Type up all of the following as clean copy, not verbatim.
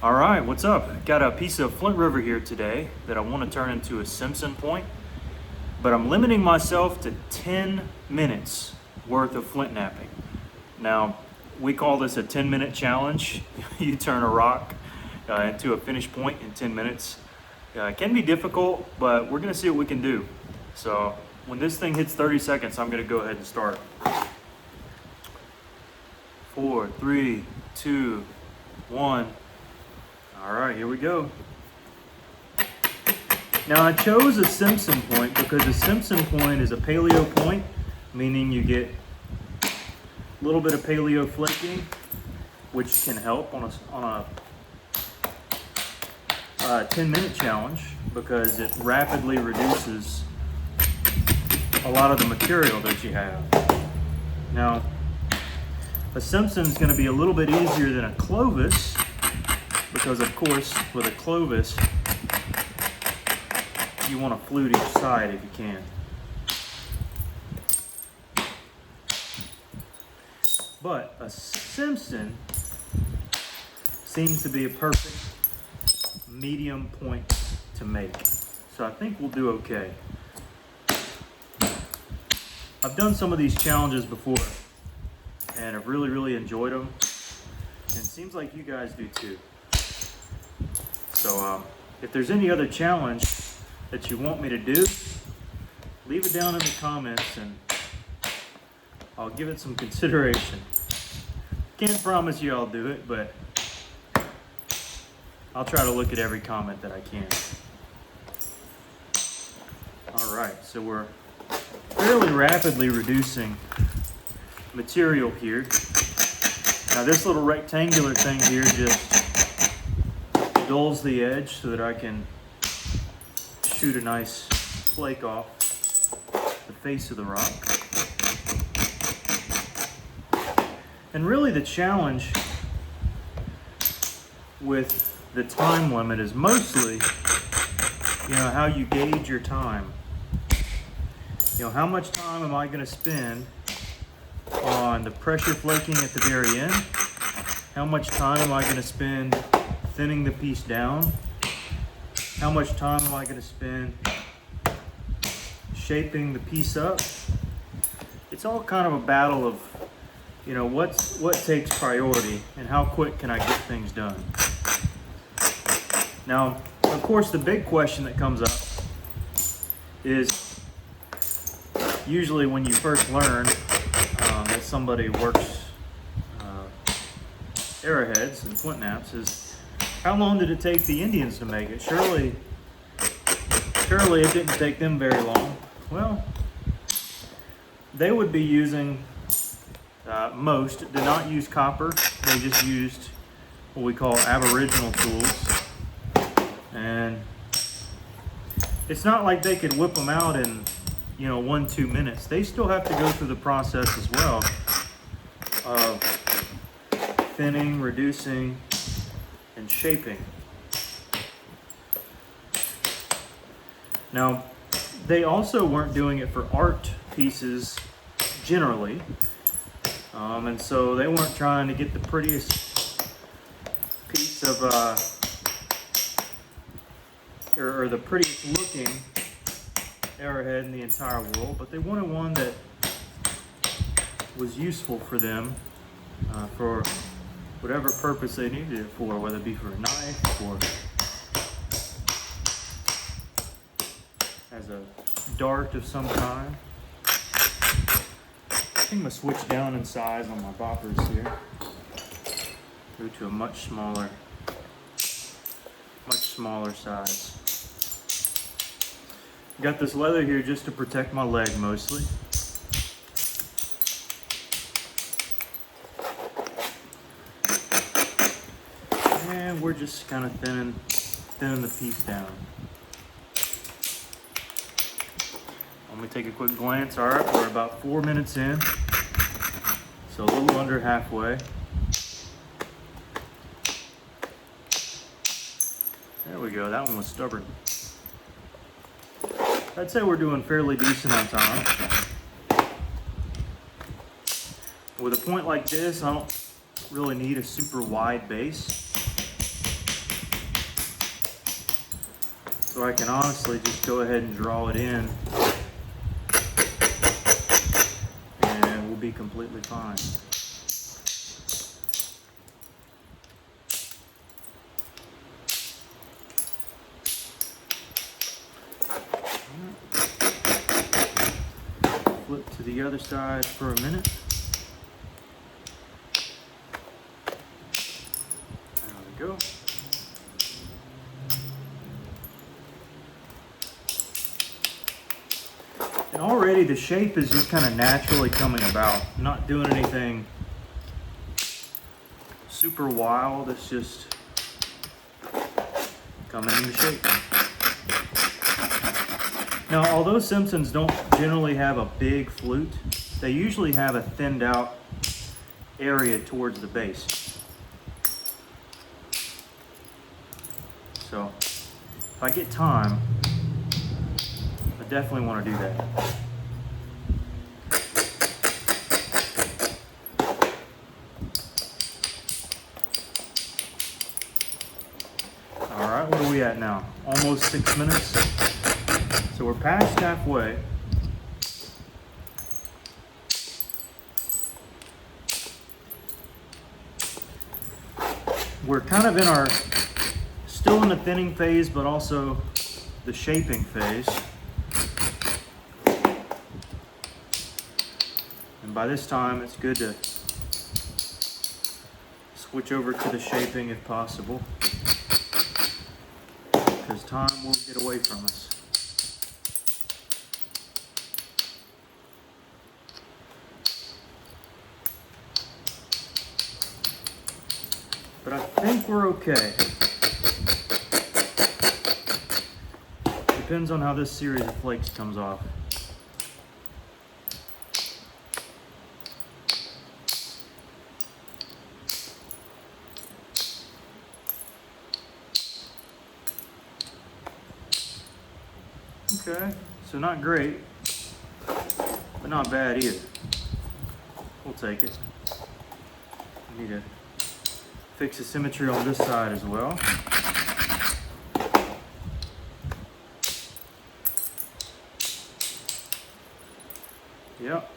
All right, what's up? Got a piece of Flint River here today that I want to turn into a Simpson point, but I'm limiting myself to 10 minutes worth of flint napping. Now, we call this a 10-minute challenge. You turn a rock into a finished point in 10 minutes. It can be difficult, but we're gonna see what we can do. So when this thing hits 30 seconds, I'm gonna go ahead and start. 4, 3, 2, 1. All right, here we go. Now I chose a Simpson point because a Simpson point is a paleo point, meaning you get a little bit of paleo flaking, which can help on a 10-minute challenge because it rapidly reduces a lot of the material that you have. Now, a Simpson is going to be a little bit easier than a Clovis because, of course, with a Clovis, you want to flute each side if you can. But a Simpson seems to be a perfect medium point to make. So I think we'll do okay. I've done some of these challenges before and I've really enjoyed them. And it seems like you guys do too. So if there's any other challenge that you want me to do, leave it down in the comments and I'll give it some consideration. Can't promise you I'll do it, but I'll try to look at every comment that I can. All right, so we're fairly rapidly reducing material here. Now this little rectangular thing here just dulls the edge so that I can shoot a nice flake off the face of the rock. And really the challenge with the time limit is mostly, how you gauge your time. How much time am I going to spend on the pressure flaking at the very end? How much time am I going to spend thinning the piece down? How much time am I going to spend shaping the piece up? It's all kind of a battle of, what takes priority and how quick can I get things done. Now, of course, the big question that comes up is usually when you first learn that somebody works arrowheads and flint naps is, how long did it take the Indians to make it? Surely it didn't take them very long. Well, they would be using, most did not use copper. They just used what we call aboriginal tools. And it's not like they could whip them out in, 1-2 minutes. They still have to go through the process as well of thinning, reducing, and shaping. Now, they also weren't doing it for art pieces generally, and so they weren't trying to get the prettiest piece of, or the prettiest looking arrowhead in the entire world, but they wanted one that was useful for them, for whatever purpose they needed it for, whether it be for a knife or as a dart of some kind. I think I'm going to switch down in size on my boppers here. Go to a much smaller size. Got this leather here just to protect my leg mostly. And we're just kind of thinning the piece down. Let me take a quick glance. All right, we're about 4 minutes in, so a little under halfway. There we go, that one was stubborn. I'd say we're doing fairly decent on time. With a point like this, I don't really need a super wide base. So I can honestly just go ahead and draw it in, and we'll be completely fine. Flip to the other side for a minute. There we go. And already the shape is just kind of naturally coming about. I'm not doing anything super wild, it's just coming into shape. Now, although Simpsons don't generally have a big flute, they usually have a thinned out area towards the base. So, if I get time, I definitely want to do that. All right, what are we at now? Almost 6 minutes. So we're past halfway. We're kind of in our, still in the thinning phase, but also the shaping phase. And by this time, it's good to switch over to the shaping if possible, because time will get away from us. But I think we're okay. Depends on how this series of flakes comes off. Okay, so not great, but not bad either. We'll take it. I need to fix the symmetry on this side as well. Yep.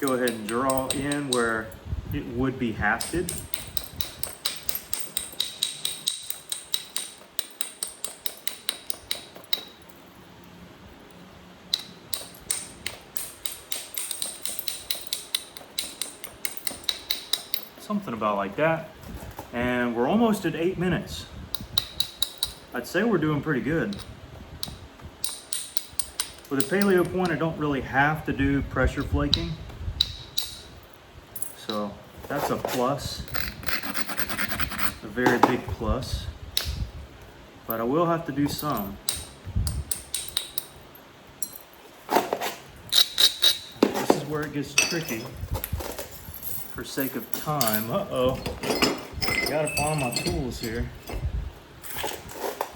Go ahead and draw in where it would be hafted. Something about like that. And we're almost at 8 minutes. I'd say we're doing pretty good. With a paleo point, I don't really have to do pressure flaking. So that's a plus, a very big plus. But I will have to do some. This is where it gets tricky. For sake of time, gotta find my tools here.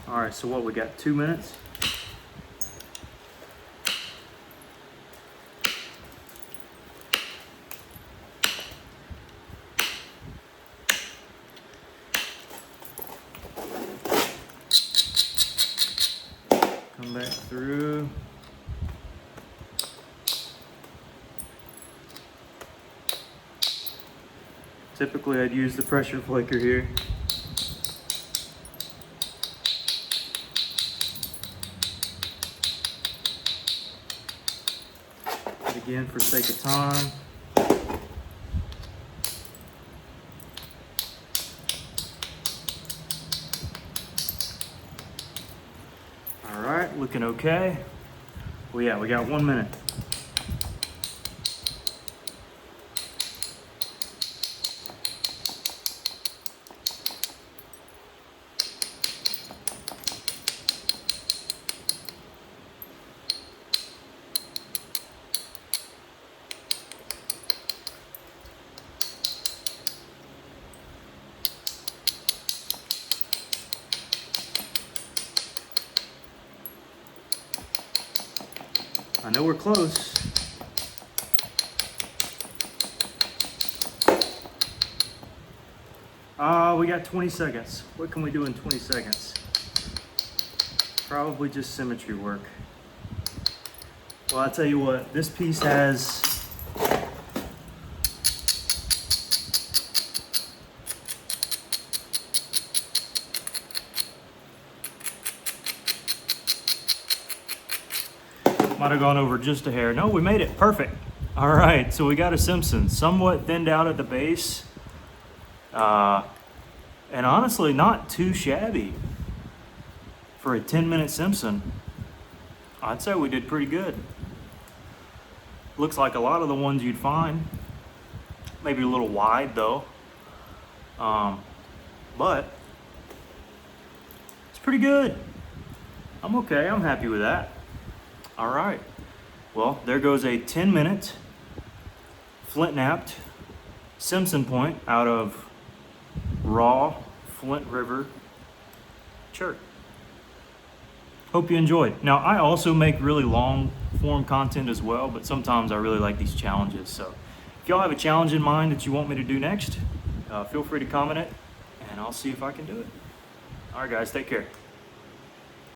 All right, so what, we got 2 minutes? Come back through. Typically, I'd use the pressure flaker here. But again, for sake of time, all right, looking okay. Well, yeah, we got 1 minute. I know we're close. We got 20 seconds. What can we do in 20 seconds? Probably just symmetry work. Well, I'll tell you what, this piece has might have gone over just a hair. No, we made it perfect. All right, so we got a Simpson, somewhat thinned out at the base, and honestly not too shabby for a 10-minute Simpson. I'd say we did pretty good. Looks like a lot of the ones you'd find, maybe a little wide though, but it's pretty good. I'm okay, I'm happy with that. All right, well, there goes a 10-minute flint napped Simpson point out of raw Flint River chert. Hope you enjoyed. Now, I also make really long form content as well, but sometimes I really like these challenges. So if y'all have a challenge in mind that you want me to do next, feel free to comment it and I'll see if I can do it. All right, guys, take care.